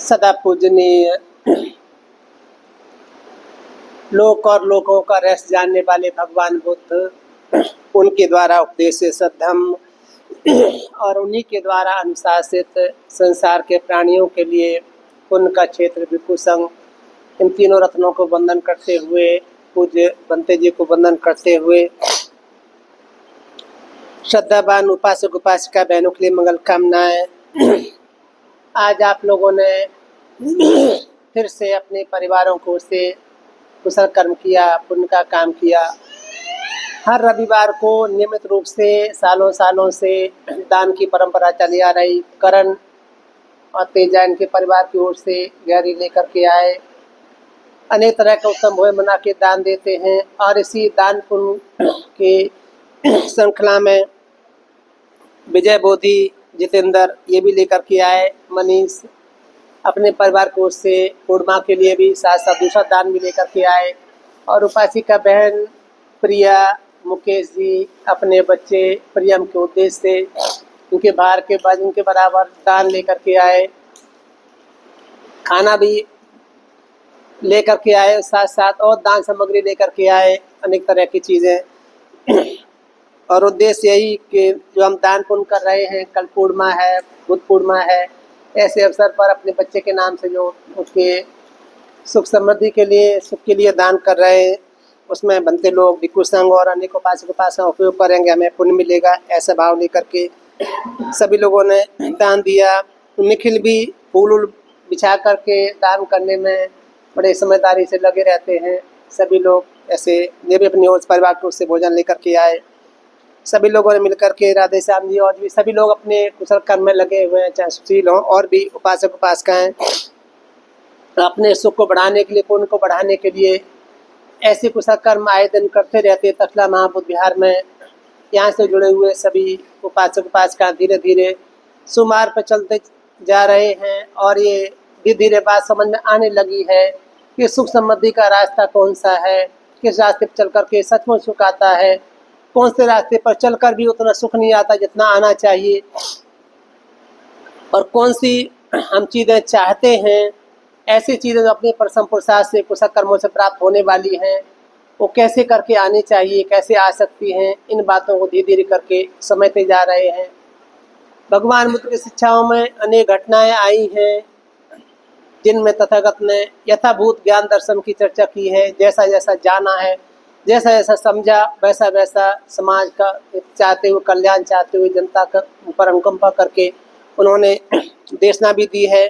सदा पूजनीय लोक और लोकों का रहस्य जानने वाले भगवान बुद्ध, उनके द्वारा उपदेशित सद्धम्म और उन्हीं के द्वारा अनुशासित संसार के प्राणियों के लिए पुण्य का क्षेत्र भिक्षु संघ, इन तीनों रत्नों को वंदन करते हुए, पूज्य बंते जी को वंदन करते हुए, श्रद्धावान उपासक उपासिका बहनों के लिए मंगल कामनाएं। आज आप लोगों ने फिर से अपने परिवारों को से कुशल कर्म किया, पुण्य का काम किया। हर रविवार को नियमित रूप से सालों सालों से दान की परंपरा चली आ रही। करण और तेजा इनके परिवार की ओर से गहरी लेकर के आए, अनेक तरह का उत्तम भोजन बना के दान देते हैं। और इसी दान पुण्य के श्रृंखला में विजय बोधी, जितेंद्र ये भी लेकर के आए। मनीष अपने परिवार को से पूर्णिमा के लिए भी साथ साथ दूसरा दान भी लेकर के आए। और उपासिका बहन प्रिया, मुकेश जी अपने बच्चे प्रियम के उद्देश्य से उनके बाहर के वजन के बराबर दान लेकर के आए। खाना भी लेकर के आए, साथ साथ और दान सामग्री लेकर के आए, अनेक तरह की चीज़ें। और उद्देश्य यही कि जो हम दान पुण्य कर रहे हैं, कल पूर्णिमा है, बुद्ध पूर्णिमा है, ऐसे अवसर पर अपने बच्चे के नाम से जो उसके सुख समृद्धि के लिए, सुख के लिए दान कर रहे हैं, उसमें बनते लोग भिक्षु संघ और अनेक उपासक उपासना उपयोग करेंगे, हमें पुण्य मिलेगा, ऐसा भाव लेकर के सभी लोगों ने दान दिया। निखिल भी फूल बिछा करके दान करने में बड़े समझदारी से लगे रहते हैं। सभी लोग ऐसे, ये भी अपनी ओर परिवार को उससे भोजन लेकर के आए। सभी लोगों ने मिलकर के राधे श्याम जी और भी सभी लोग अपने कुशल कर्म में लगे हुए हैं, चाहे सुशील हों और भी उपासक उपासिकाएं, अपने सुख को बढ़ाने के लिए, पुण्य को बढ़ाने के लिए ऐसे कुशल कर्म आए दिन करते रहते हैं। तक्षशिला महाबुद्ध विहार में यहाँ से जुड़े हुए सभी उपासक उपासिकाएं धीरे धीरे सुमार्ग पर चलते जा रहे हैं। और ये धीरे धीरे बात समझ में आने लगी है कि सुख समृद्धि का रास्ता कौन सा है, किस रास्ते पर चल करके सचमुच सुख आता है, कौन से रास्ते पर चलकर भी उतना सुख नहीं आता जितना आना चाहिए, और कौन सी हम चीज़ें चाहते हैं, ऐसी चीज़ें जो अपने परिश्रम पुरुषार्थ से कुशल कर्मों से प्राप्त होने वाली हैं, वो कैसे करके आनी चाहिए, कैसे आ सकती हैं, इन बातों को धीरे धीरे करके समझते जा रहे हैं। भगवान बुद्ध की शिक्षाओं में अनेक घटनाएं आई हैं जिनमें तथागत ने यथाभूत ज्ञान दर्शन की चर्चा की है। जैसा जैसा जाना है, जैसा जैसा समझा, वैसा वैसा समाज का चाहते हुए, कल्याण चाहते हुए, जनता का ऊपर अनुकंपा करके उन्होंने देशना भी दी है।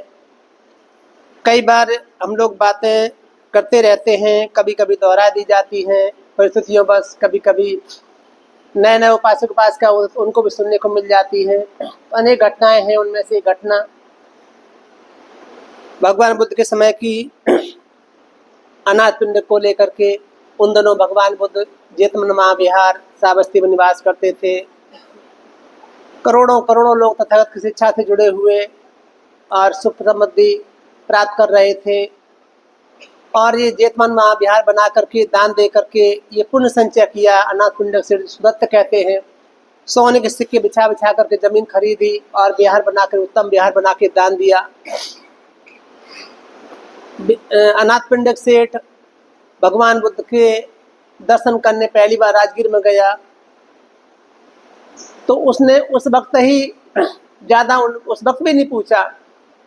कई बार हम लोग बातें करते रहते हैं, कभी कभी दोहरा दी जाती हैं परिस्थितियों बस, कभी कभी नए नए उपासक उपासिका उनको भी सुनने को मिल जाती है। अनेक घटनाएं हैं, उनमें से घटना भगवान बुद्ध के समय की अनाथ पिंड को लेकर के। उन दिनों भगवान बुद्ध जेतवन महाविहार श्रावस्ती में निवास करते थे। करोड़ों करोड़ों लोग तथागत की शिक्षा से जुड़े हुए और सुख समृद्धि प्राप्त कर रहे थे। और ये जेतवन महाविहार बना करके, दान दे करके ये पुण्य संचय किया। अनाथ पिंड से सुदत्त कहते हैं, सोने के सिक्के बिछा बिछा करके जमीन खरीदी और विहार बनाकर, उत्तम विहार बना के दान दिया। अनाथ पिंडक सेठ भगवान बुद्ध के दर्शन करने पहली बार राजगीर में गया, तो उसने उस वक्त ही ज़्यादा उस वक्त भी नहीं पूछा।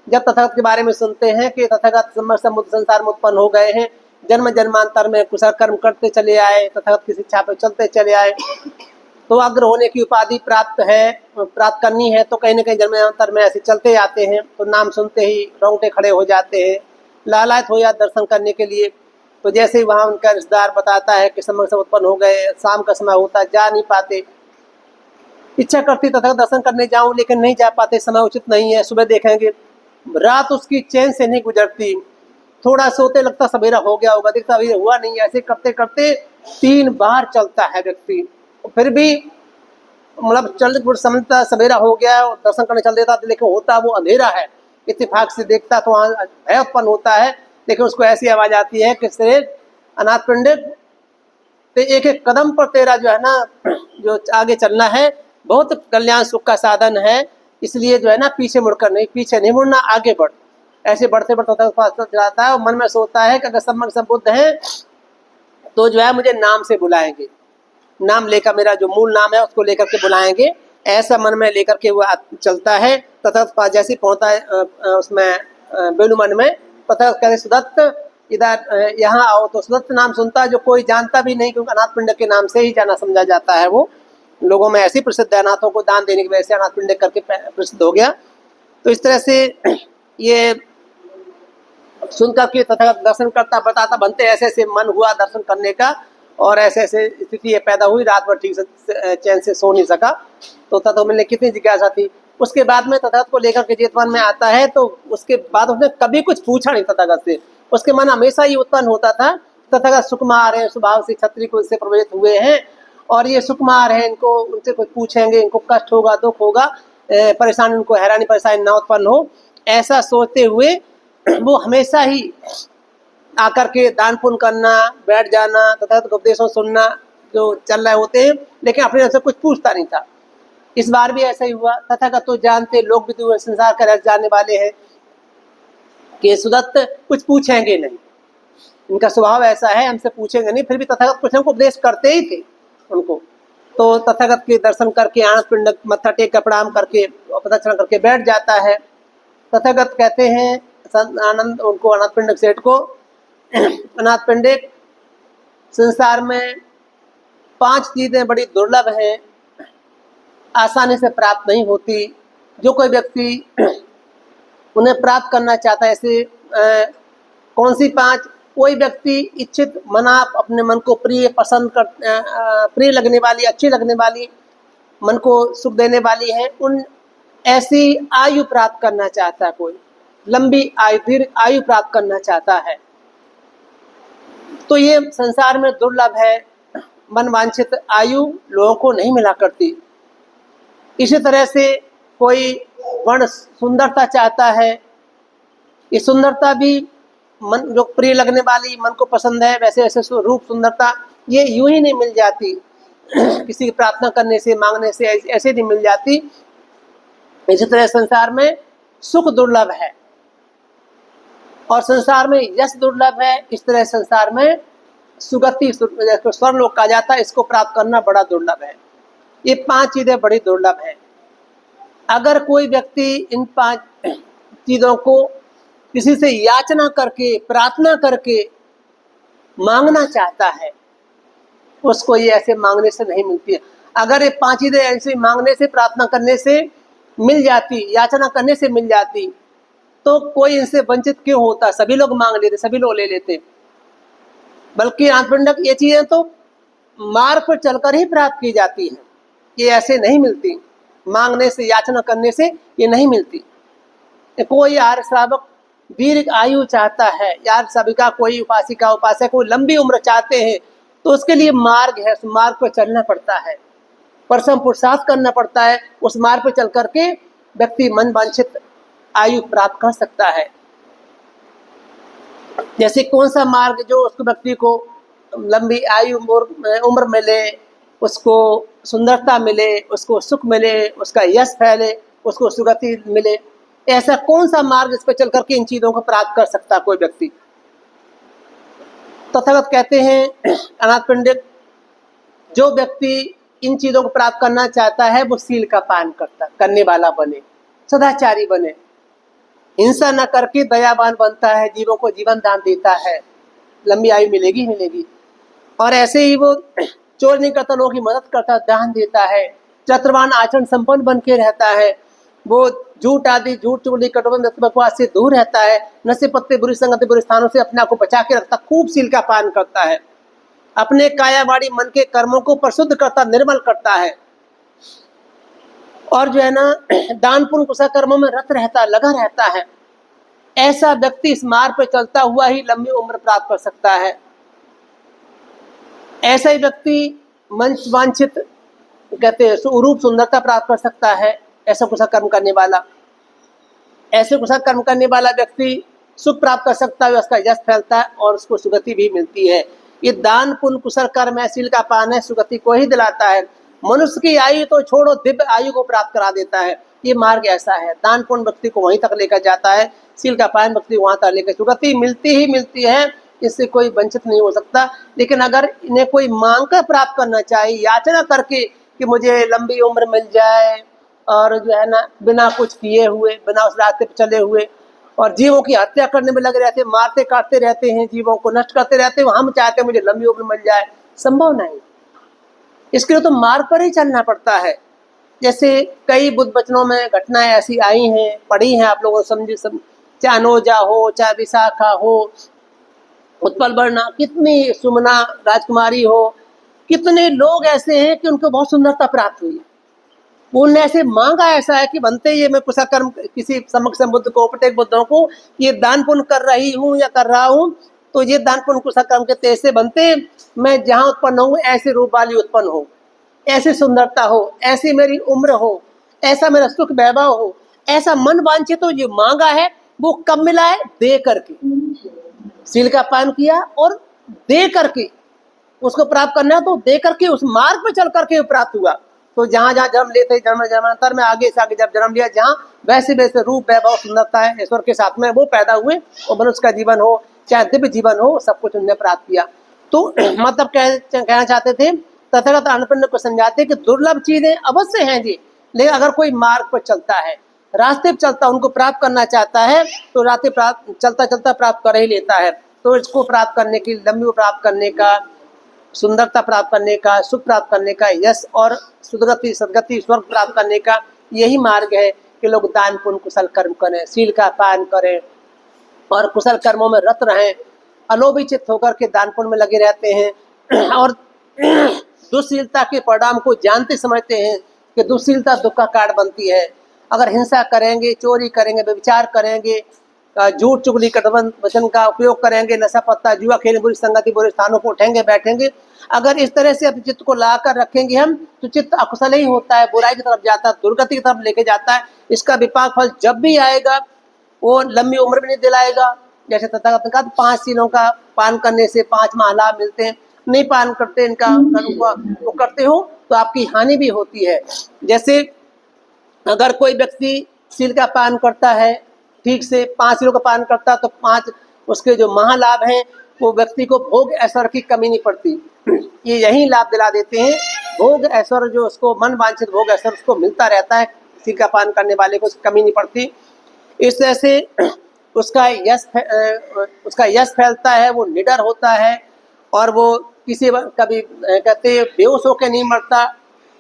जब तथागत के बारे में सुनते हैं कि तथागत समुद्र संसार में उत्पन्न हो गए हैं, जन्म जन्मांतर में कुशल कर्म करते चले आए, तथागत की शिक्षा पर चलते चले आए, तो अग्र होने की उपाधि प्राप्त करनी है, तो कहीं न कहीं जन्मांतर में ऐसे चलते आते हैं। तो नाम सुनते ही रोंगटे खड़े हो जाते हैं, लालायत हो जाते दर्शन करने के लिए। तो जैसे ही वहाँ उनका रिश्तेदार बताता है कि समय से उत्पन्न हो गए, शाम का समय होता, जा नहीं पाते, इच्छा करती तथा दर्शन करने जाऊं लेकिन नहीं जा पाते, समय उचित नहीं है। सुबह देखेंगे रात उसकी चैन से नहीं गुजरती, थोड़ा सोते लगता सवेरा हो गया होगा, देखता अभी हुआ नहीं। ऐसे करते करते 3 बार चलता है व्यक्ति, फिर भी मतलब चल समझता सवेरा हो गया और दर्शन करने चल देता, लेकिन होता वो अंधेरा है। इत्तेफाक से देखता तो वहाँ भय उत्पन्न होता है, लेकिन उसको ऐसी आवाज आती है कि श्रेष्ठ अनाथ पंडित, एक एक कदम पर तेरा जो है ना, जो आगे चलना है, बहुत कल्याण सुख का साधन है, इसलिए जो है ना पीछे मुड़कर नहीं, पीछे नहीं मुड़ना, आगे बढ़। ऐसे बढ़ते बढ़ते तथागत पास जाता है और मन में सोचता है कि अगर सब मन सब बुद्ध हैं तो जो है मुझे नाम से बुलाएंगे, नाम लेकर, मेरा जो मूल नाम है उसको लेकर के बुलाएंगे, ऐसा मन में लेकर के वो चलता है। तथागत पास जैसे पहुंचता है उसमें बेणु मन में, तथागत कहते सुदत्त इधर यहाँ आओ, तो सुदत्त नाम सुनता है जो कोई जानता भी नहीं, क्योंकि अनाथ पिंडक के नाम से ही जाना समझा जाता है। वो लोगों में ऐसी प्रसिद्ध है, अनाथों को दान देने की वजह से अनाथ पिंडक करके प्रसिद्ध हो गया। तो इस तरह से ये सुनकर के तथागत दर्शन करता बताता बनते, ऐसे ऐसे मन हुआ दर्शन करने का, और ऐसे ऐसे स्थिति ये पैदा हुई, रात भर ठीक से चैन से सो नहीं सका। तो तथागत मिलने कितनी जिज्ञासा थी। उसके बाद में तथागत को लेकर के जेतवन में आता है, तो उसके बाद उसने कभी कुछ पूछा नहीं तथागत से। उसके मन हमेशा ये उत्पन्न होता था तथागत सुकुमार है, स्वभाव से क्षत्रिय को इससे प्रभावित हुए हैं, और ये सुकुमार है, इनको उनसे कुछ पूछेंगे, इनको कष्ट होगा, दुख होगा, परेशानी, उनको हैरानी परेशानी ना उत्पन्न हो, ऐसा सोचते हुए वो हमेशा ही आकर के दान पुण्य करना, बैठ जाना, तथागत उपदेशों सुनना जो चल रहे होते हैं, लेकिन अपने से कुछ पूछता नहीं था। इस बार भी ऐसा ही हुआ। तथागत तो जानते, लोग भी तो संसार का रह जाने वाले हैं कि सुदत्त कुछ पूछेंगे नहीं, इनका स्वभाव ऐसा है, हमसे पूछेंगे नहीं, फिर भी तथागत कुछ हमको उपदेश करते ही थे उनको। तो तथागत के दर्शन करके आनंद पिंडक मत्था टेक कर प्रणाम करके प्रदक्षिणा करके बैठ जाता है। तथागत कहते हैं आनंद उनको, अनाथ पिंडक सेठ को, अनाथ पिंडक, संसार में 5 चीजें बड़ी दुर्लभ हैं, आसानी से प्राप्त नहीं होती। जो कोई व्यक्ति उन्हें प्राप्त करना चाहता है, ऐसे कौन सी 5? कोई व्यक्ति इच्छित मना, अपने मन को प्रिय पसंद कर, प्रिय लगने वाली, अच्छी लगने वाली, मन को सुख देने वाली है, उन ऐसी आयु प्राप्त करना चाहता है, कोई लंबी आयु, दीर्घ आयु प्राप्त करना चाहता है, तो ये संसार में दुर्लभ है। मन वांछित आयु लोगों को नहीं मिला करती। इसी तरह से कोई वर्ण सुंदरता चाहता है, ये सुंदरता भी मन जो प्रिय लगने वाली, मन को पसंद है, वैसे वैसे रूप सुंदरता ये यूं ही नहीं मिल जाती किसी की प्रार्थना करने से, मांगने से ऐसे नहीं मिल जाती। इसी तरह संसार में सुख दुर्लभ है और संसार में यश दुर्लभ है। इस तरह संसार में सुगति, स्वर्लोक कहा जाता है, इसको प्राप्त करना बड़ा दुर्लभ है। ये 5 चीजें बड़ी दुर्लभ है। अगर कोई व्यक्ति इन 5 चीजों को किसी से याचना करके, प्रार्थना करके मांगना चाहता है, उसको ये ऐसे मांगने से नहीं मिलती है। अगर ये 5 चीजें ऐसे मांगने से, प्रार्थना करने से मिल जाती, याचना करने से मिल जाती, तो कोई इनसे वंचित क्यों होता? सभी लोग मांग लेते, सभी लोग ले लेते। बल्कि अनाथ पिंडक ये चीजें तो मार्ग पर चलकर ही प्राप्त की जाती हैं, ये ऐसे नहीं मिलती, मांगने से, याचना करने से ये नहीं मिलती। कोई आर्य श्रावक दीर्घ आयु चाहता है, यार सभिका, कोई उपासिका उपासक कोई लंबी उम्र चाहते हैं, तो उसके लिए मार्ग है, उस मार्ग पर चलना पड़ता है, परिश्रम पुरुषार्थ करना पड़ता है। उस मार्ग पर चल करके व्यक्ति मन वांछित आयु प्राप्त कर सकता है। जैसे कौन सा मार्ग जो उसको व्यक्ति को लंबी आयु उम्र मिले, उसको सुंदरता मिले, उसको सुख मिले, उसका यश फैले, उसको सुगति मिले, ऐसा कौन सा मार्ग इस पर चल करके इन चीजों को प्राप्त कर सकता कोई व्यक्ति? तथागत कहते हैं अनाथ पिंडक, जो व्यक्ति इन चीजों को प्राप्त करना चाहता है वो सील का पालन करने वाला बने, सदाचारी बने, हिंसा न करके दयावान बनता है, जीवों को जीवन दान देता है, लंबी आयु मिलेगी मिलेगी। और ऐसे ही वो चोर नहीं करता, लोगों की मदद करता, दान देता है, चतुर्वान आचरण संपन्न बन के रहता है, वो झूठ आदि, झूठ चुगली कटोकन बकवास से दूर रहता है, नशे पत्ते बुरी संगति बुरे स्थानों से अपने आप को बचा के रखता, खूब सील का पालन करता है, अपने काया वाणी मन के कर्मों को परिशुद्ध करता, निर्मल करता है, और जो है ना दान पुण्य कुशल कर्मों में रत रहता, लगा रहता है। ऐसा व्यक्ति इस मार्ग पर चलता हुआ ही लंबी उम्र प्राप्त कर सकता है। ऐसा ही व्यक्ति मंच वांछित कहते हैं रूप सुंदरता प्राप्त कर सकता है, ऐसा कुशल कर्म करने वाला। ऐसे कुशल कर्म करने वाला व्यक्ति सुख प्राप्त कर सकता है, उसका यश फैलता है और उसको सुगति भी मिलती है। ये दान पुण्य कुशल कर्म है, सील का पान है, सुगति को ही दिलाता है। मनुष्य की आयु तो छोड़ो, दिव्य आयु को प्राप्त करा देता है। ये मार्ग ऐसा है। दान पुण्य व्यक्ति को वहीं तक लेकर जाता है, शील का पालन व्यक्ति वहां तक लेकर, सुगति मिलती ही मिलती है, इससे कोई वंचित नहीं हो सकता। लेकिन अगर इन्हें कोई मांग कर प्राप्त करना चाहिए, याचना करके कि मुझे लंबी उम्र मिल जाए और जो है ना बिना कुछ किए हुए, बिना उस रास्ते पर चले हुए और जीवों की हत्या करने में लगे रहते हैं, मारते काटते रहते हैं, जीवों को नष्ट करते रहते हैं, हम चाहते हैं मुझे लंबी उम्र मिल जाए, संभव नहीं। इसके लिए तो मार्ग पर ही चलना पड़ता है। जैसे कई बुद्ध वचनों में घटनाएं ऐसी आई हैं, पढ़ी हैं, आप लोगों समझे, चाहे अनोजा हो, चाहे विशाखा हो, उत्पल वर्णा, कितनी सुमना राजकुमारी हो, कितने लोग ऐसे हैं कि उनको बहुत सुंदरता प्राप्त हुई। उनने ऐसे मांगा ऐसा है कि बनते ये मैं कुशल कर्म किसी समक्ष बुद्ध को, प्रत्येक बुद्धों को ये दान पुण्य कर रही हूँ या कर रहा हूँ, तो ये दान पुण्य कुशल कर्म के तेज से बनते मैं जहाँ उत्पन्न हूँ ऐसे रूप वाली उत्पन्न हो, ऐसी सुंदरता हो, ऐसी मेरी उम्र हो, ऐसा मेरा सुख वैभव हो, ऐसा मन वांछित तो ये मांगा है। वो कब मिला है? दे करके, शील का पालन किया और दे करके उसको प्राप्त करना है, तो दे करके उस मार्ग पे चल करके प्राप्त हुआ। तो जहाँ जहाँ जन्म लेते जन्म जन्मांतर में आगे से आगे जब जन्म लिया, जहाँ वैसे वैसे रूप वैभव सुंदरता है ईश्वर के साथ में वो पैदा हुए, और मनुष्य का जीवन हो चाहे दिव्य जीवन हो, सब कुछ उन्होंने प्राप्त किया। तो मतलब कहना चाहते थे तथागत अन्नपूर्ण को समझाते कि दुर्लभ चीजें अवश्य हैं जी, लेकिन अगर कोई मार्ग पर चलता है, रास्ते पर चलता, उनको प्राप्त करना चाहता है, तो रास्ते चलता चलता प्राप्त कर ही लेता है। तो इसको प्राप्त करने की, लंबी प्राप्त करने का, सुंदरता प्राप्त करने का, सुख प्राप्त करने का, यश और सुदगति सदगति स्वर्ग प्राप्त करने का यही मार्ग है कि लोग दान पुण्य कुशल कर्म करें, शील का पालन करें और कुशल कर्मों में रत रहें, अलोभी चित्त होकर के दान पुण्य में लगे रहते हैं और दुश्शीलता के परिणाम को जानते समझते हैं कि दुश्शीलता दुख का कारण बनती है। अगर हिंसा करेंगे, चोरी करेंगे, व्यभिचार करेंगे, झूठ चुगली कटवन वचन का उपयोग करेंगे, नशा पत्ता जुआ खेलेंगे, बुरी संगति बुरे स्थानों को उठेंगे बैठेंगे, अगर इस तरह से अपने चित्त को ला कर रखेंगे हम, तो चित्त अकुशल ही होता है, बुराई की तरफ जाता है, दुर्गति की तरफ लेके जाता है। इसका विपाक फल जब भी आएगा वो लंबी उम्र भी नहीं दिलाएगा। जैसे तथागत ने कहा 5 शीलों का पालन करने से 5 महालाभ मिलते हैं, नहीं पालन करते इनका वो करते हो तो आपकी हानि भी होती है। जैसे अगर कोई व्यक्ति शील का पालन करता है, ठीक से 5 शीलों का पालन करता है, तो 5 उसके जो महालाभ हैं वो व्यक्ति को भोग ऐश्वर्य की कमी नहीं पड़ती। ये यही लाभ दिला देते हैं, भोग ऐश्वर्य जो उसको मन वांछित भोग ऐश्वर्य उसको मिलता रहता है, शील का पालन करने वाले को कमी नहीं पड़ती। इस तरह से उसका यश फैलता है, वो निडर होता है और वो किसी कभी कहते बेहोश होकर नहीं मरता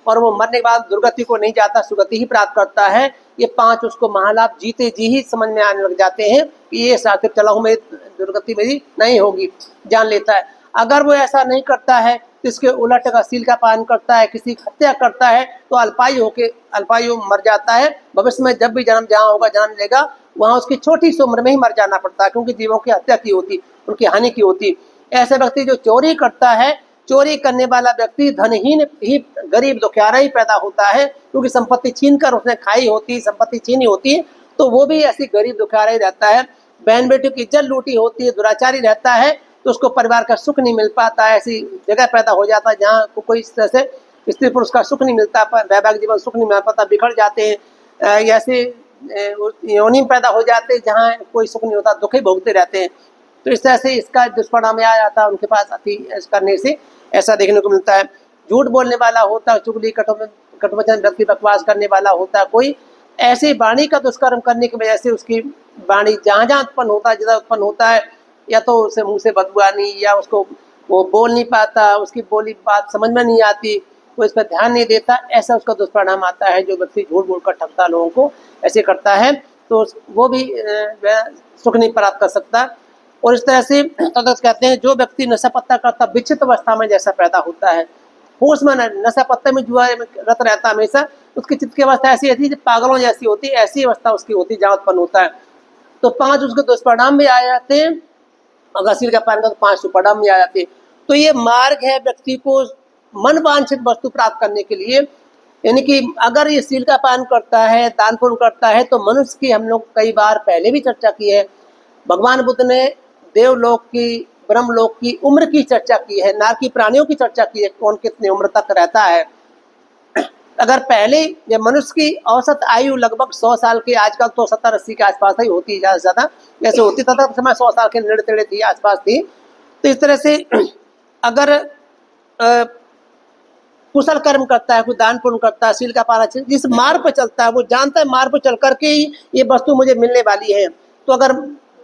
और वो मरने के बाद दुर्गति को नहीं जाता, सुगति ही प्राप्त करता है। ये 5 उसको महालाभ जीते जी ही समझ में आने लग जाते हैं कि ये रास्ते चला हूँ, मैं दुर्गति मेरी नहीं होगी, जान लेता है। अगर वो ऐसा नहीं करता है तो इसके उलट का शील का पालन करता है, किसी हत्या करता है, तो अल्पायु मर जाता है। भविष्य में जब भी जन्म जहाँ होगा जन्म लेगा, वहाँ उसकी छोटी सी उम्र में ही मर जाना पड़ता है, क्योंकि जीवों की हत्या की होती, उनकी हानि की होती। ऐसे व्यक्ति जो चोरी करता है, चोरी करने वाला व्यक्ति धनहीन ही, गरीब दुखियारा ही पैदा होता है, क्योंकि संपत्ति छीन कर उसने खाई होती, संपत्ति छीनी होती है, तो वो भी ऐसी गरीब दुखियारा ही रहता है। बहन बेटियों की इज्जत लूटी होती है, दुराचारी रहता है, तो उसको परिवार का सुख नहीं मिल पाता है। ऐसी जगह पैदा हो जाता है जहाँ कोई इस तरह से स्त्री पुरुष का सुख नहीं मिलता, वैवाहिक जीवन सुख नहीं मिल पाता, बिखर जाते हैं। ऐसे योनि पैदा हो जाते हैं जहाँ कोई सुख नहीं होता, दुख ही भोगते रहते हैं। तो इस तरह से इसका दुष्परिणाम आ जाता है, उनके पास अति करने से ऐसा देखने को मिलता है। झूठ बोलने वाला होता है, चुगली कटवचन व्यक्ति बकवास करने वाला होता है, कोई ऐसी वाणी का दुष्कर्म करने की वजह से उसकी वाणी जहाँ जहाँ उत्पन्न होता है, जिधर उत्पन्न होता है, या तो उसे मुंह से बदबू आनी, या उसको वो बोल नहीं पाता, उसकी बोली बात समझ में नहीं आती, वो इस पर ध्यान नहीं देता, ऐसा उसका दुष्परिणाम आता है। जो व्यक्ति झूठ बोलकर ठगता लोगों को ऐसे करता है, तो वो भी सुख नहीं प्राप्त कर सकता। और इस तरह से कहते हैं जो व्यक्ति नशा पत्ता करता विचित अवस्था में जैसा पैदा होता है, होश में नशा पत्ते में जुआ में रत रहता हमेशा, उसकी चित्त की अवस्था ऐसी होती है पागलों जैसी होती है, ऐसी अवस्था उसकी होती है जहाँ उत्पन्न होता है। तो 5 उसके दुष्परिणाम भी आ जाते हैं, अगर शील का पालन कर तो 5 सुपरिणाम भी आ जाते हैं। तो ये मार्ग है व्यक्ति को मन वांछित वस्तु प्राप्त करने के लिए। यानी कि अगर ये शील का पालन करता है, दान पुण्य करता है, तो मनुष्य की हम लोग कई बार पहले भी चर्चा की है। भगवान बुद्ध ने देवलोक की, ब्रह्मलोक की उम्र की चर्चा की है, ना कि प्राणियों की चर्चा की है, कौन कितनी उम्र तक रहता है। अगर पहले जब मनुष्य की औसत आयु लगभग 100 साल की, आजकल तो 70-80 के आसपास ही होती है, ज़्यादा से ज़्यादा जैसे होती था तब समय 100 साल के नेड़े तेड़े थी, आसपास थी। तो इस तरह से अगर कुशल कर्म करता है, कोई दान पुण्य करता है, शील का पालन, जिस मार्ग पर चलता है वो जानता है मार्ग पर चल करके ही ये वस्तु मुझे मिलने वाली है। तो अगर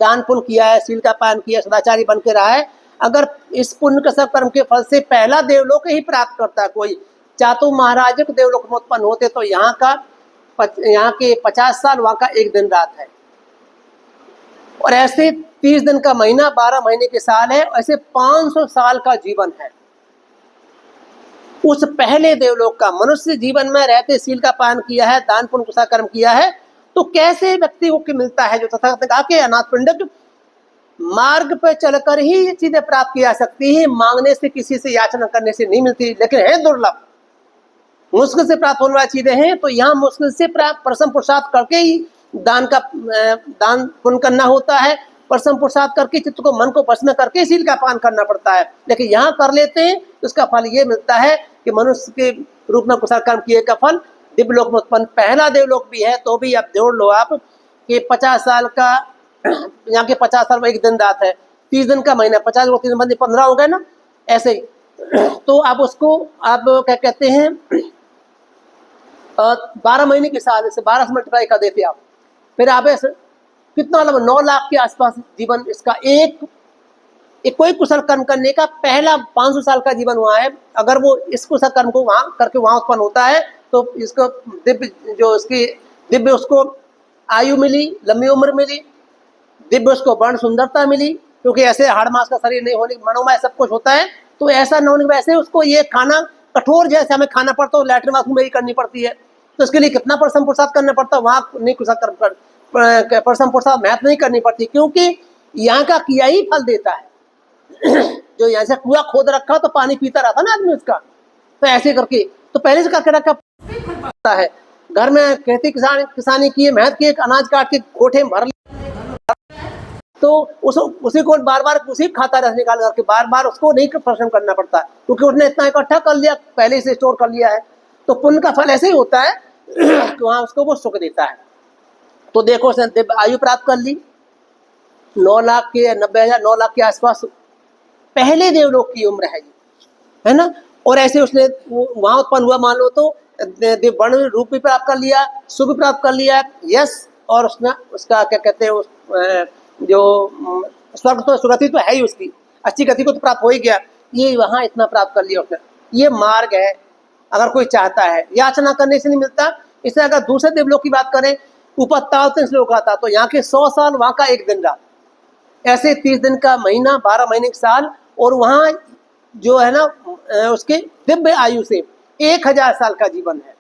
दान पुण्य किया है, शील का पालन किया, सदाचारी बन के रहा है, अगर इस पुण्य के सब कर्म के फल से पहला देवलोक ही प्राप्त करता है कोई, चातु महाराज के देवलोक में उत्पन्न होते, तो यहाँ के 50 साल, वहाँ का 1 दिन रात है। और ऐसे 30 दिन का महीना, 12 महीने के साल है, ऐसे 500 साल का जीवन है। उस पहले देवलोक का मनुष्य जीवन में रहते शील का पालन किया है, दान पुण्य कुशल कर्म किया है, तो कैसे व्यक्ति को मिलता है जो तथागत कहा कि अनाथ पिंडक मार्ग पर चलकर ही ये चीजें प्राप्त की जा सकती है, मांगने से, किसी से याचना करने से नहीं मिलती, लेकिन है दुर्लभ, मुश्किल से प्राप्त होने वाली चीजें हैं। तो यहाँ मुश्किल से प्राप्त परसम पुरुषार्थ करके ही दान पुण्य करना होता है, परसम पुरुषार्थ करके चित्त को, मन को वश में करके शील का पालन करना पड़ता है। लेकिन यहाँ कर लेते हैं तो उसका फल ये मिलता है कि मनुष्य के रूप में कुशल कर्म किए का फल दिव्यलोक में उत्पन्न, पहला देवलोक भी है। तो भी अब जोड़ लो आप कि 50 साल का, यहाँ के 50 साल में 1 दिन रात है, 30 दिन का महीना, 50 को 3 बंदे 15 हो गए ना, ऐसे ही। तो आप उसको आप क्या कहते हैं 12 महीने के साल से 12 से मल्टीप्लाई कर देते आप, फिर आप ऐसे कितना 9 लाख के आसपास जीवन इसका एक कोई कुशल कर्म करने का पहला 500 साल का जीवन हुआ है। अगर वो इस कुशल कर्म को वहाँ करके वहाँ उत्पन्न होता है तो इसको दिव्य, जो उसकी दिव्य उसको आयु मिली, लंबी उम्र मिली, दिव्य उसको वर्ण सुंदरता मिली, क्योंकि ऐसे हाड़ मास का शरीर नहीं होने, मनोमय सब कुछ होता है, तो ऐसा न होने वैसे उसको ये खाना कठोर जैसे हमें खाना पड़ता है, लैट्रिन बाथरूम में ही करनी पड़ती है, तो उसके लिए कितना परसम पुरुषार्थ करना पड़ता है, वहाँ नहीं कुशल कर्म कर परसम पुरुषार्थ मेहनत नहीं करनी पड़ती, क्योंकि यहाँ का किया ही फल देता है। जो यहाँ से कुआं खोद रखा तो पानी पीता रहता ना आदमी उसका, तो ऐसे करके तो पहले से करके रखा पड़ता है। घर में खेती किसानी की, मेहनत की, अनाज काट के कोठे में भर, तो उसी को बार बार उसी खाता रह निकाल करके बार बार उसको नहीं परिश्रम करना पड़ता, क्योंकि उसने इतना इकट्ठा कर लिया, पहले से स्टोर कर लिया है। तो पुण्य का फल ऐसे ही होता है कि वहाँ उसको वो सुख देता है। तो देखो आयु प्राप्त कर ली, 9 लाख के 90,000, 9 लाख के आसपास पहले देवलोक की उम्र है ना। और ऐसे उसने वहां उत्पन्न हुआ, मान लो तो वर्ण रूप भी प्राप्त कर लिया, सुख भी प्राप्त कर लिया, यश, और उसने उसका क्या कहते हैं जो स्वर्ग तो सुगति तो है ही, उसकी अच्छी गति को तो प्राप्त हो ही गया, ये वहां इतना प्राप्त कर लिया उसने। ये मार्ग है अगर कोई चाहता है, याचना करने से नहीं मिलता। इससे अगर दूसरे देवलोक की बात करें, ऊपर तावतीन श्लोक आता, तो यहाँ के 100 साल, वहां का 1 दिन रात, ऐसे 30 दिन का महीना, 12 महीने के साल, और वहां जो है ना उसके दिव्य आयु से 1000 साल का जीवन है,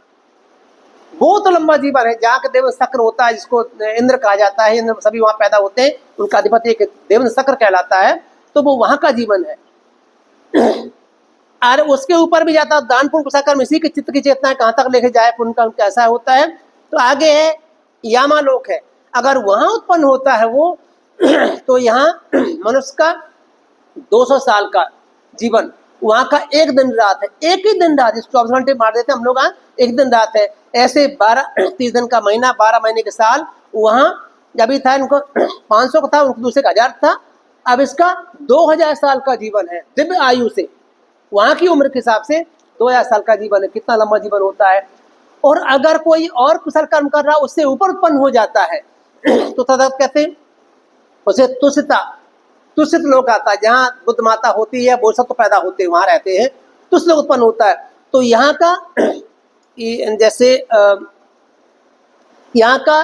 बहुत लंबा जीवन है। जहाँ के देवन शक्र होता है, जिसको इंद्र कहा जाता है, इंद्र सभी वहां पैदा होते हैं, उनका अधिपति एक देवन शक्र कहलाता है, तो वो वहां का जीवन है। और उसके ऊपर भी जाता है दान पुण्य कुशल कर्म, इसी के चित्त की चेतना कहाँ तक लेके जाए, पुण्य कर्म कैसा होता है। तो आगे है यामालोक है, अगर वहां उत्पन्न होता है वो तो यहाँ मनुष्य का 200 साल का जीवन, वहां का 1 दिन रात है, एक ही दिन रात, 24 घंटे मार देते हम लोग, 1 दिन रात है। ऐसे 30 दिन का महीना, 12 महीने के साल, वहां जब था इनको 500 का था, उनको दूसरे का 1000 था, अब इसका 2000 साल का जीवन है दिव्य आयु से, वहां की उम्र के हिसाब से 2000 साल का जीवन है। कितना लंबा जीवन होता है। और अगर कोई और कुशल कर्म कर रहा, उससे ऊपर उत्पन्न हो जाता है तो तदर्थ कहते हैं उसे तुषित लोक आता है, जहाँ बुद्ध माता होती है, वो सब तो पैदा होते हैं, वहां रहते हैं, तुष लोक उत्पन्न होता है। तो यहाँ का जैसे यहाँ का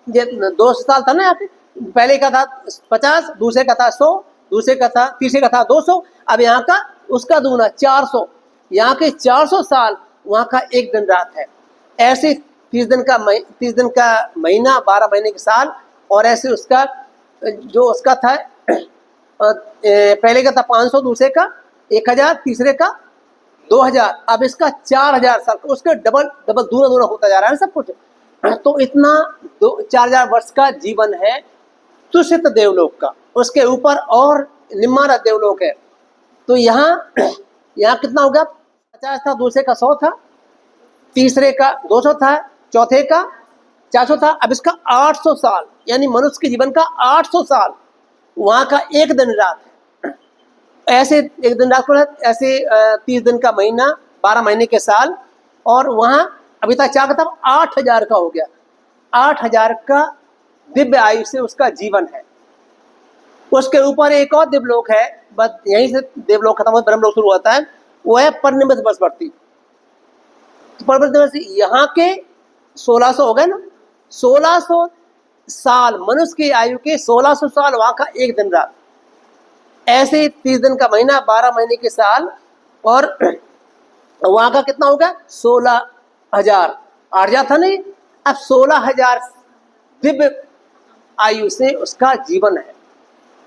200 साल था ना, यहाँ पे पहले का था 50, दूसरे का था 100, दूसरे का था, तीसरे का था 200, अब यहाँ का उसका दूना 400, यहाँ के 400 साल, वहाँ का 1 दिन रात है। ऐसे 30 दिन का महीना, 12 महीने के साल, और ऐसे उसका जो उसका था पहले का था 500, दूसरे का 1000, तीसरे का 2000, अब इसका 4000 साल, उसके डबल दूना होता जा रहा है सब कुछ। तो इतना 4000 वर्ष का जीवन है तुषित देवलोक का। उसके ऊपर और निम्न देवलोक है। तो यहाँ कितना हो गया, 50 था, दूसरे का 100 था, तीसरे का 200 था, चौथे का 400 था, अब इसका 800 साल, यानी मनुष्य के जीवन का 800 साल वहां का एक दिन रात है। ऐसे एक दिन रात को ऐसे 30 दिन का महीना, 12 महीने के साल, और वहां अभी तक क्या था, 8000 का हो गया। 8000 का दिव्य आयु से उसका जीवन है। उसके ऊपर एक और दिव्यलोक है, बस यहीं से देवलोक खत्म होता है, ब्रह्मलोक शुरू होता है, वो है परनिमित बसवर्ती। यहाँ के 1600 हो गए ना, 1600 साल मनुष्य की आयु के 1600 साल वहां का एक दिन रात। ऐसे 30 दिन का महीना, 12 महीने के साल, और वहां का कितना होगा 16,000। 8,000 था नहीं, अब 16,000 दिव्य आयु से उसका जीवन है।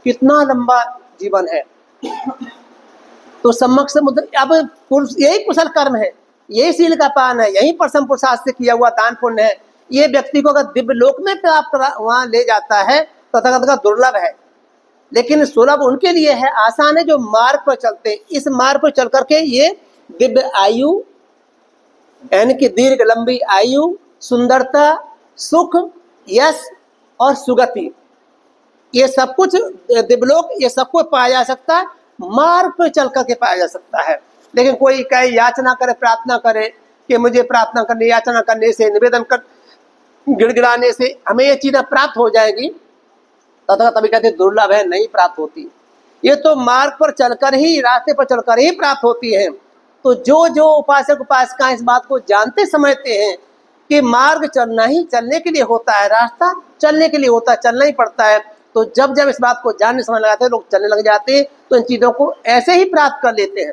कितना लंबा जीवन है। तो सम्यक से अब यही कुशल कर्म है, यही शील का पान है, यही परसम पुरुषार्थ से किया हुआ दान पुण्य है। ये व्यक्ति को अगर दिव्य लोक में प्राप्त वहां ले जाता है तो तथागत का दुर्लभ है, लेकिन सुलभ उनके लिए है, आसान है जो मार्ग पर चलते हैं। इस मार्ग पर चल करके ये दिव्य आयु, यानी कि दीर्घ लंबी आयु, सुंदरता, सुख, यश और सुगति, ये सब कुछ दिव्यलोक, ये सब कुछ पाया जा सकता है, मार्ग पर चल करके पाया जा सकता है। लेकिन कोई कहे याचना करे, प्रार्थना करे कि मुझे प्रार्थना करने, याचना करने से, निवेदन कर, गिड़गिड़ाने से हमें ये चीजें प्राप्त हो जाएगी, तथा तभी कहते दुर्लभ है, नहीं प्राप्त होती। ये तो मार्ग पर चलकर ही, रास्ते पर चलकर ही प्राप्त होती है। तो जो जो उपासक उपासिका इस बात को जानते समझते हैं कि मार्ग चलना ही चलने के लिए होता है, रास्ता चलने के लिए होता है, चलना ही पड़ता है, तो जब जब इस बात को जानने समझ लगाते हैं, लोग चलने लग जाते हैं, तो इन चीजों को ऐसे ही प्राप्त कर लेते हैं।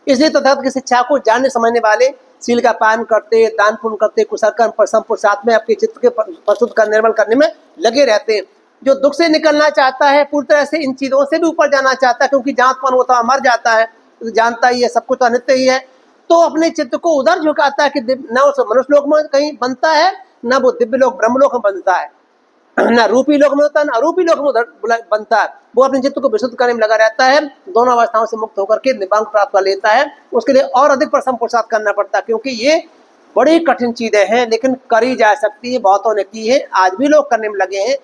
इसलिए तथागत की शिक्षा को जानने समझने वाले शील का पालन करते, दान पुण्य करते, कुशल कर्म, परसम पुरुषार्थ में अपने चित्त के प्रस्तुत कर निर्मल करने में लगे रहते हैं। जो दुख से निकलना चाहता है, पूरी तरह से इन चीजों से भी ऊपर जाना चाहता है, क्योंकि जहाँ उत्पन्न होता है मर जाता है, तो जानता ही है सब कुछ अनित्य ही है, तो अपने चित्त को उधर झुकाता है कि न उस मनुष्य लोक में कहीं बनता है, न वो दिव्य लोक ब्रह्मलोक में बनता है, न रूपी लोक में होता है, न अरूपी लोक में उधर बनता है। वो अपने चित्त को विशुद्ध करने में लगा रहता है, दोनों अवस्थाओं से मुक्त होकर के निब्बांग प्राप्त कर लेता है। उसके लिए और अधिक परसम पुरुषार्थ करना पड़ता है, क्योंकि ये बड़ी कठिन चीजें हैं, लेकिन करी जा सकती है, बहुतों ने की है, आज भी लोग करने में लगे हैं।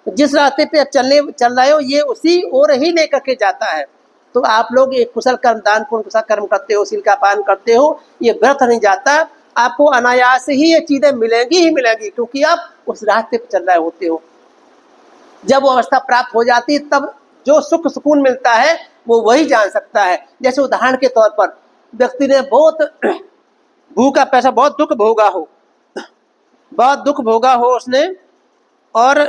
जिस रास्ते पे चल रहे हो, ये उसी ओर ही लेकर के जाता है। तो आप लोग एक कुशल कर्म, दान पुण्य कुशल कर्म करते हो, शील का पालन करते हो, ये व्यर्थ नहीं जाता, आपको अनायास ही ये चीजें मिलेंगी ही मिलेंगी, क्योंकि आप उस रास्ते पर चल रहे होते हो। जब वो अवस्था प्राप्त हो जाती है, तब जो सुख सुकून मिलता है वो वही जान सकता है। जैसे उदाहरण के तौर पर व्यक्ति ने बहुत भूखा पैसा, बहुत दुख भोगा हो, बहुत दुख भोगा हो उसने, और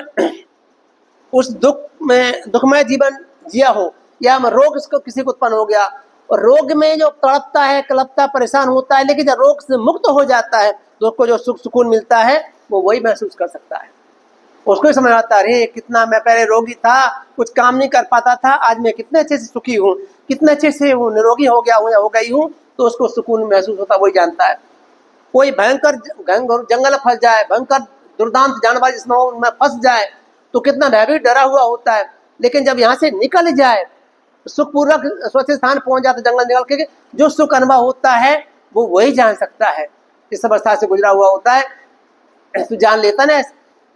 उस दुखमय जीवन जिया हो, या रोग इसको किसी को उत्पन्न हो गया, और रोग में जो तड़पता है, कलपता, परेशान होता है, लेकिन जब रोग से मुक्त हो जाता है तो उसको जो सुख सुकून मिलता है वो वही महसूस कर सकता है। उसको समझ आता है, अरे कितना मैं पहले रोगी था, कुछ काम नहीं कर पाता था, आज मैं कितने अच्छे से सुखी हूँ, कितने अच्छे से हूँ, निरोगी हो गया हूँ या हो गई हूँ, तो उसको सुकून महसूस होता, वही जानता है। कोई भयंकर जंगल फंस जाए, भयंकर दुर्दांत जानवर जिसमें में फंस जाए, तो कितना भयभीत डरा हुआ होता है, लेकिन जब यहाँ से निकल जाए, सुखपूर्वक सुरक्षित स्थान पहुंच जाता, जंगल निकल के जो सुख अनुभव होता है वो वही जान सकता है, इस अवस्था से गुजरा हुआ होता है, तो जान लेता ना।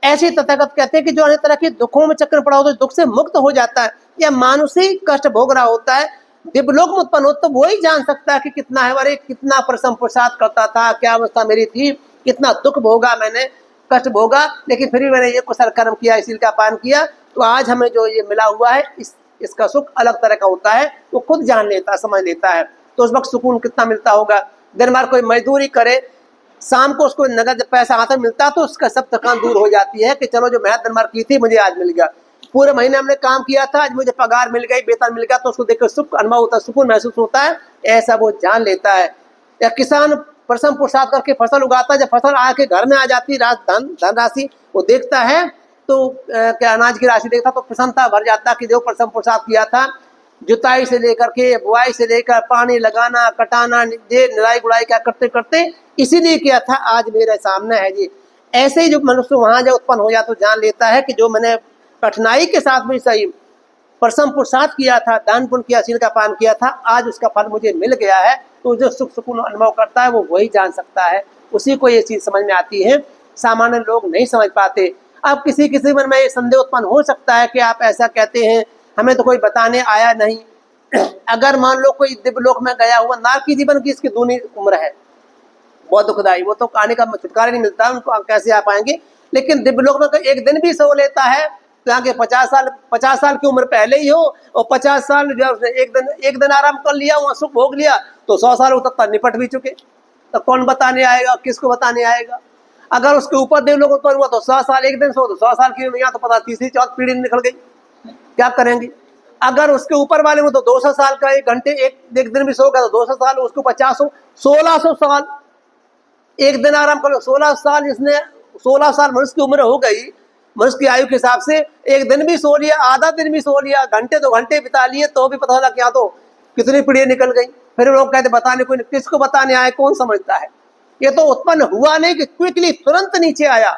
ऐसे तथागत कहते हैं कि जो अनेक तरह के दुखों में चक्कर पड़ा हो तो दुख से मुक्त हो जाता है, या मानसिक कष्ट भोग रहा होता है, दिव्यलोक में उत्पन्न हो तो वही जान सकता है कि कितना है, अरे कितना परसम पुरुषार्थ करता था, क्या अवस्था मेरी थी, कितना दुख भोगा मैंने, कष्ट भोगा, लेकिन फिर भी मैंने ये कुशल कर्म किया, शील का पालन किया, तो आज हमें जो ये मिला हुआ है, इसका सुख अलग तरह का होता है, वो खुद जान लेता है, समझ लेता है। तो उस वक्त सुकून कितना मिलता होगा। दिन भर कोई मजदूरी करे, शाम को उसको नगद पैसा हाथ में मिलता तो उसका सब थकान दूर हो जाती है कि चलो जो मेहनत दिन भर की थी मुझे आज मिल गया, पूरे महीने हमने काम किया था, आज मुझे पगार मिल गई, वेतन मिल गया, तो उसको देखकर सुख अनुभव होता है, सुकून महसूस होता है, ऐसा वो जान लेता है। या किसान परसम पुरुषार्थ करके फसल उगाता है, जब फसल आके घर में आ जाती है, धन राशि वो देखता है, तो क्या अनाज की राशि देखता तो प्रसन्नता भर जाता कि जो परसम पुरुषार्थ किया था, जुताई से लेकर के, बुआई से लेकर, पानी लगाना, कटाना, निराई गुड़ाई क्या करते करते इसीलिए किया था, आज मेरे सामने है जी। ऐसे ही जो मनुष्य वहां जब उत्पन्न हो जाता तो जान लेता है कि जो मैंने कठिनाई के साथ भी सही परसम पुरुषार्थ किया था, दान पुण्य किया, शील का पालन किया था, आज उसका फल मुझे मिल गया है। तो जो सुख सुकून अनुभव करता है वो वही जान सकता है, उसी को ये चीज समझ में आती है, सामान्य लोग नहीं समझ पाते। अब किसी किसी मन में ये संदेह उत्पन्न हो सकता है कि आप ऐसा कहते हैं, हमें तो कोई बताने आया नहीं। अगर मान लो कोई दिव्यलोक में गया हुआ, नारक की जीवन की इसकी दूनी उम्र है, बहुत दुखदाई, वो तो कहानी का छुटकारा नहीं मिलता, उनको कैसे आ पाएंगे। लेकिन दिव्यलोक में एक दिन भी सो लेता है तो यहाँ के 50 साल की उम्र पहले ही हो, और 50 साल जो उसने एक दिन आराम कर लिया, वहाँ सुख भोग लिया, तो 100 साल तक तो निपट भी चुके। तो कौन बताने आएगा, किसको बताने आएगा। अगर उसके ऊपर देवलोक उत्पन्न हुआ तो 100 साल एक दिन सो, तो 100 साल की यहाँ तो पता तीसरी चौथी पीढ़ी निकल गई, क्या करेंगे। अगर उसके ऊपर वाले में तो 200 साल का एक घंटे एक दिन भी सो गया तो 200 साल, उसको 50 1600 साल, एक दिन आराम कर लो, 16 साल। इसने 16 साल मनुष्य की उम्र हो गई, मनुष्य की आयु के हिसाब से एक दिन भी सो लिया, आधा दिन भी सो लिया, घंटे 2 घंटे बिता लिए, तो भी पता चला क्या तो कितनी पीढ़ी निकल गई। फिर लोग कहते बताने कोई, किसको बताने आए, कौन समझता है। ये तो उत्पन्न हुआ नहीं कि क्विकली तुरंत नीचे आया।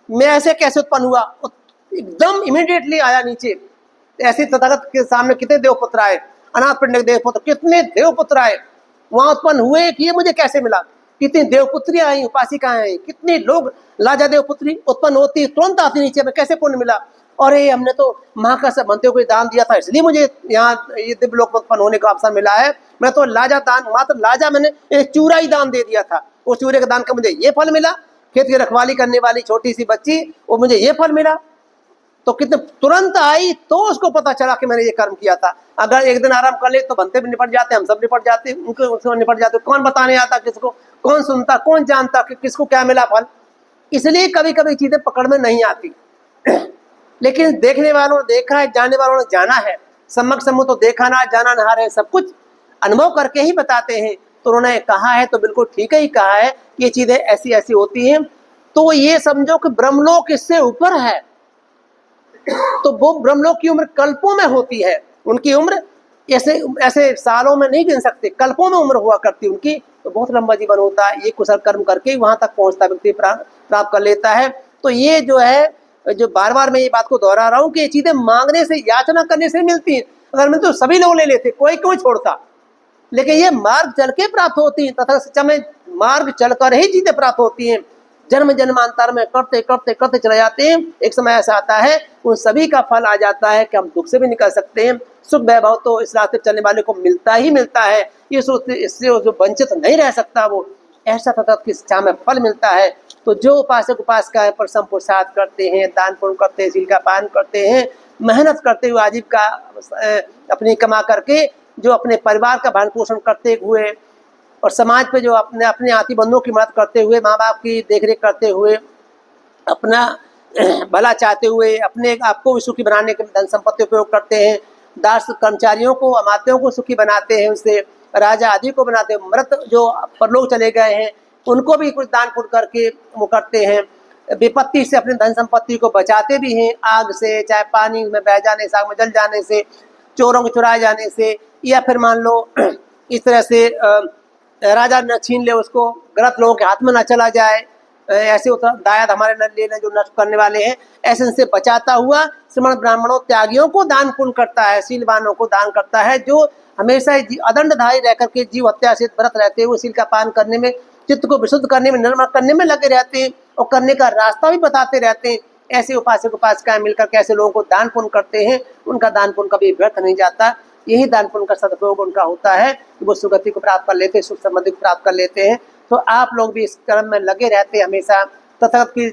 मैं ऐसे कैसे उत्पन्न हुआ, एकदम इमीडिएटली आया नीचे। ऐसे तथागत के सामने कितने देवपुत्र आए, अनाथ पिंडक देवपुत्र, कितने देवपुत्र आए, वहां उत्पन्न हुए कि ये मुझे कैसे मिला। कितनी देवपुत्रियां आई, उपासिकाएं आई, कितने लोग, लाजा देवपुत्री उत्पन्न होती तुरंत आती नीचे में, कैसे पुण्य मिला। और ये हमने तो महाकाश्यप बनते को दान दिया था, इसलिए मुझे यहाँ ये दिव्यलोक उत्पन्न होने का अवसर मिला है। मैं तो लाजा दान, मात्र लाजा मैंने एक चूरा ही दान दे दिया था, उस चूरे के दान का मुझे ये फल मिला। खेत की रखवाली करने वाली छोटी सी बच्ची, वो मुझे ये फल मिला। तो कितने तुरंत आई, तो उसको पता चला कि मैंने ये कर्म किया था। अगर एक दिन आराम कर ले तो बनते भी निपट जाते, हम सब निपट जाते, उनको निपट जाते। कौन बताने आता किसको, कौन सुनता, कौन जानता कि किसको क्या मिला फल। इसलिए कभी कभी चीजें पकड़ में नहीं आती। लेकिन देखने वालों ने देखा है, जानने वालों ने जाना है। सम्यक समूह तो देखा ना जाना नहा रहे, सब कुछ अनुभव करके ही बताते हैं। तो उन्होंने कहा है तो बिल्कुल ठीक ही कहा है, ये चीजें ऐसी ऐसी होती हैं। तो ये समझो कि ब्रह्मलोक इससे ऊपर है, तो वो ब्रह्मलोक की उम्र कल्पों में होती है। उनकी उम्र ऐसे ऐसे सालों में नहीं गिन सकते, कल्पों में उम्र हुआ करती उनकी। तो बहुत लंबा जीवन होता है, ये कुशल कर्म करके वहां तक पहुंचता व्यक्ति प्राप्त कर लेता है। तो ये जो है, जो बार बार मैं ये बात को दोहरा रहा हूँ कि ये चीजें मांगने से, याचना करने से मिलती हैं। अगर मैं तो सभी लोग ले लेते, कोई क्यों छोड़ता। लेकिन ये मार्ग चल के प्राप्त होती है, तथा सच्चा में मार्ग चलकर ही चीजें प्राप्त होती हैं। जन्म जन्मांतर में करते करते करते चले जाते हैं, एक समय ऐसा आता है उन सभी का फल आ जाता है कि हम दुख से भी निकल सकते हैं। सुख वैभव तो इस रास्ते चलने वाले को मिलता ही मिलता है, ये इससे जो वंचित नहीं रह सकता वो, ऐसा तत्व की शिक्षा में फल मिलता है। तो जो उपासक उपासिकाएं परिश्रम पुरुषार्थ करते हैं, दान पुण्य करते हैं, शील का पालन करते हैं, मेहनत करते हुए आजीविका अपनी कमा करके, जो अपने परिवार का भरण पोषण करते हुए और समाज पे जो अपने आती बंधुओं की मदद करते हुए, माँ बाप की देखरेख करते हुए, अपना भला चाहते हुए, अपने आपको भी सुखी बनाने के धन संपत्ति उपयोग करते हैं। दास कर्मचारियों को, अमात्यों को सुखी बनाते हैं, उनसे राजा आदि को बनाते हैं। मृत जो परलोक चले गए हैं उनको भी कुछ दान पुण्य करके वो करते हैं। विपत्ति से अपने धन संपत्ति को बचाते भी हैं, आग से, चाहे पानी में बह जाने से, आग में जल जाने से, चोरों को चुराए जाने से, या फिर मान लो इस तरह से राजा न छीन ले उसको, गलत लोगों के हाथ में न चला जाए, ऐसे दायाद हमारे न लेना जो नष्ट करने वाले हैं, ऐसे से बचाता हुआ श्रमण ब्राह्मणों त्यागियों को दान पुण्य करता है, शीलवानों को दान करता है, जो हमेशा अदंडधारी रह करके जीव हत्या से व्रत रहते हुए शील का पान करने में, चित्त को विशुद्ध करने में, निर्मल करने में लगे रहते हैं और करने का रास्ता भी बताते रहते हैं। ऐसे उपासक उपासिकाएं मिलकर कैसे लोगों को दान पुण्य करते हैं, उनका दान पुण्य कभी व्यर्थ नहीं जाता। यही दान पुण्य का सदुपयोग उनका होता है कि वो सुगति को प्राप्त कर लेते हैं, सुख समृद्धि को प्राप्त कर लेते हैं। तो आप लोग भी इस कर्म में लगे रहते हैं, हमेशा तथागत की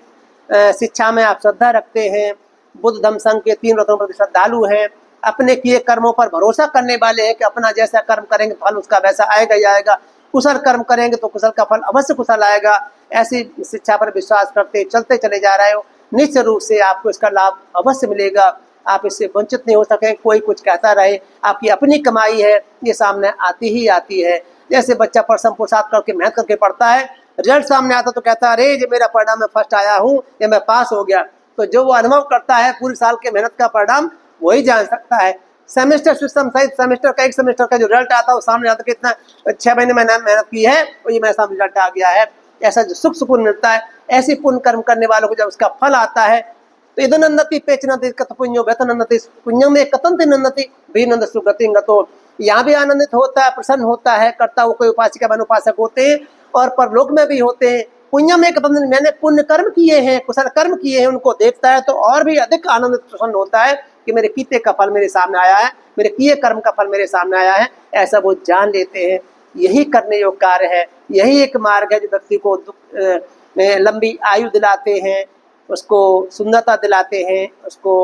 शिक्षा में आप श्रद्धा रखते हैं, बुद्ध धम्म संघ के 3 रत्नों पर श्रद्धालु हैं, अपने किए कर्मों पर भरोसा करने वाले हैं कि अपना जैसा कर्म करेंगे फल उसका वैसा आएगा ही आएगा, कुशल कर्म करेंगे तो कुशल का फल अवश्य कुशल आएगा। ऐसी शिक्षा पर विश्वास करते चलते चले जा रहे हो, निश्चित रूप से आपको इसका लाभ अवश्य मिलेगा। आप इससे वंचित नहीं हो सके, कोई कुछ कहता रहे, आपकी अपनी कमाई है, ये सामने आती ही आती है। जैसे बच्चा परिश्रम पुरुषार्थ करके मेहनत करके पढ़ता है, रिजल्ट सामने आता तो कहता है अरे ये मेरा परिणाम, मैं फर्स्ट आया हूँ या मैं पास हो गया। तो जो वो अनुभव करता है पूरी साल के मेहनत का परिणाम वही जान सकता है। सेमेस्टर सिस्टम सहित सेमेस्टर का, एक सेमेस्टर का जो रिजल्ट आता है वो सामने आता है, कितना 6 महीने मैंने मेहनत की है और ये मेरे सामने रिजल्ट आ गया है। ऐसा जो सुख सुकून मिलता है, ऐसी पुण्य कर्म करने वालों को जब उसका फल आता है तो इदनन्नति पेचनति कत पुण्यो व्यतनन्नति पुण्यो में कतंति नन्नति विनंद सुगति गतो। यहाँ भी आनंदित होता है, प्रसन्न होता है, करता वो कोई उपासिका बन उपासक होते हैं और परलोक में भी होते हैं। पुण्यम एक बंधन, मैंने पुण्य कर्म किए हैं, कुशल कर्म किए हैं, उनको देखता है तो और भी अधिक आनंद प्रसन्न होता है कि मेरे किए का फल मेरे सामने आया है, मेरे किए कर्म का फल मेरे सामने आया है, ऐसा वो जान लेते हैं। यही करने योग्य कार्य है, यही एक मार्ग है जो व्यक्ति को लंबी आयु दिलाते हैं, उसको सुंदरता दिलाते हैं, उसको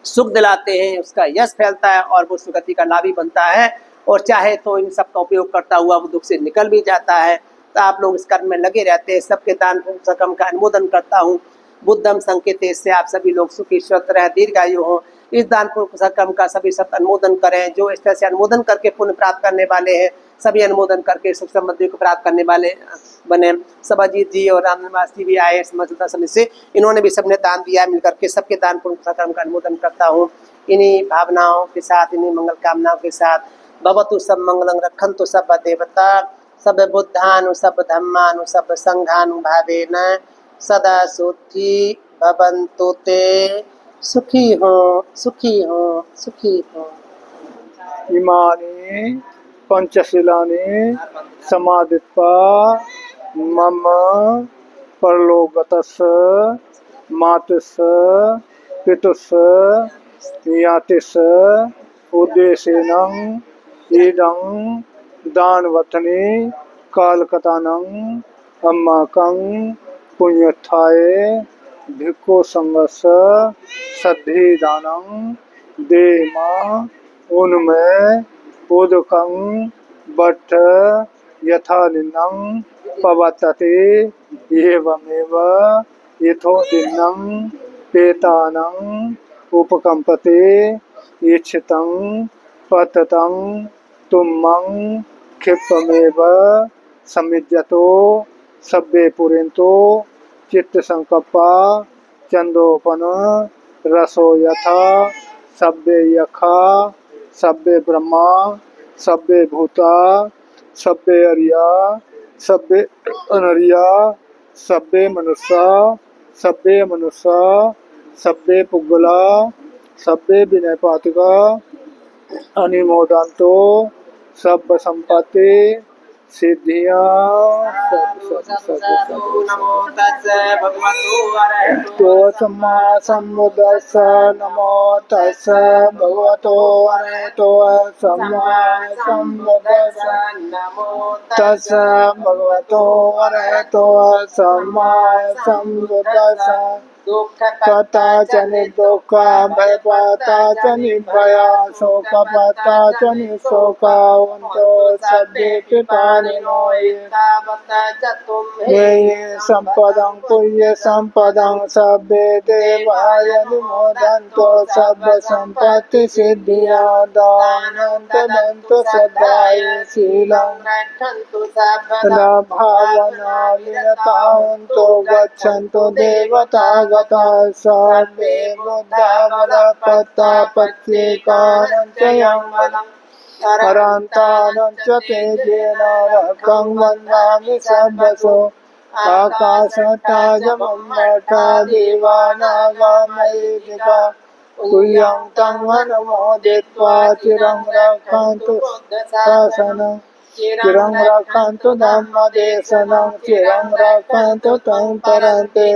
सुख दिलाते हैं, उसका यश फैलता है और वो सुगति का लाभी बनता है। और चाहे तो इन सब का उपयोग करता हुआ वो दुख से निकल भी जाता है। तो आप लोग इस कर्म में लगे रहते हैं। सबके दान कर्म का अनुमोदन करता हूँ। बुद्धम संकेते से आप सभी लोग सुखी स्वस्थ रहे, दीर्घायु हो। इस दान कर्म का सभी सब अनुमोदन करें। जो इस तरह से अनुमोदन करके पुण्य प्राप्त करने वाले हैं, सभी अनुमोदन करके सुख समृद्धि को प्राप्त करने वाले बने। सभाजीत जी और रामनिवास जी भी आए समझौता समिति से, इन्होंने भी सबने दान दिया। मिलकर के सबके दान पुण्य कर्म का अनुमोदन करता हूँ। इन्हीं भावनाओं के साथ, इन्हीं मंगल कामनाओं के साथ, भवतु सब मंगलं रक्षन्तु सब देवता, सब बुद्धानु सब धम्मानु सब संघानुभावेन सदा सुखी भवन्तु ते। सुखी हो, सुखी हो, सुखी हो। इमानि पंचशीलानि समादित्वा मम परलोकतस् मातुस् पितुस् यातिस् उद्देशेन इदं दानवत्नि कालकतानं अम्माकं पुण्योत्थाय भिक्खु संघस्य सद्धिदानं देमा उनमें उदकं बट्ठ यथालिन्नं पवत्तते एवमेव यथोदिन्नं पेतानं उपकम्पते इच्छितं पततं तुम्मं क्षिप्रमेव समिज्यतो सब्बे पुरेन्तो चित्तसंकप्पा चंदोपन रसो यथा सब्बे यखा सब्बे ब्रह्मा सब्बे भूता सब्बे अरिया सब्बे अनरिया सब्बे मनुष्या सब्बे मनुष्या सब्बे पुग्गला सब्बे विनयपातिका अनिमोदंतो सब संपत्ति सिद्धियां नमो तस्से भगवतो तो सम्मा सम्बुद्धस्स नमो तस्स भगवतो अरहतो सम्मा सम्बुद्धस्स नमो तस्स भगवतो अरहतो सम्मा सम्बुद्धस्स पता च निर्दुःख भयपता च निर्भया शोकपता च निःशोकावन्तो सब्बे कृपानिनो ये सम्पदं पुण्य सम्पदं सब्बे देवाय अनुमोदन्तो सब्ब संपत्ति सिद्धिया दानन्तदन्तु सदाय शीलं भावना विनतावन्तो गच्छन्तु देवतागता सर्वे बुद्धावरपत्ता पत्येकानं च यंवनं अरन्तानं च तेजेन रकं वन्दामि सब्बसो आकाशताजमम्मटा देवानागामयेदिका तुयं तं अनुमोदित्वा चिरं रक्षन्तु शासनं चिरं रक्षन्तु धम्मदेशनं चिरं रक्षन्तु तं परन्ते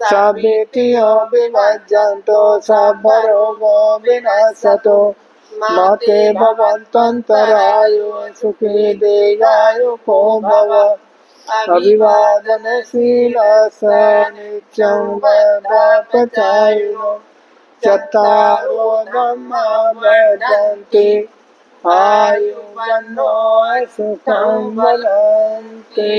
सब्बेतियो विभज्यन्तो सब्बरोगो विनश्यतो मते भवन्तन्तरायो सुखी दीर्घायुको भव अभिवादनशीलस्य नित्यं वैभवपचारिणो चत्वारो धम्मा वर्धन्ते आयुर्वन्नो सुखं वदन्ते।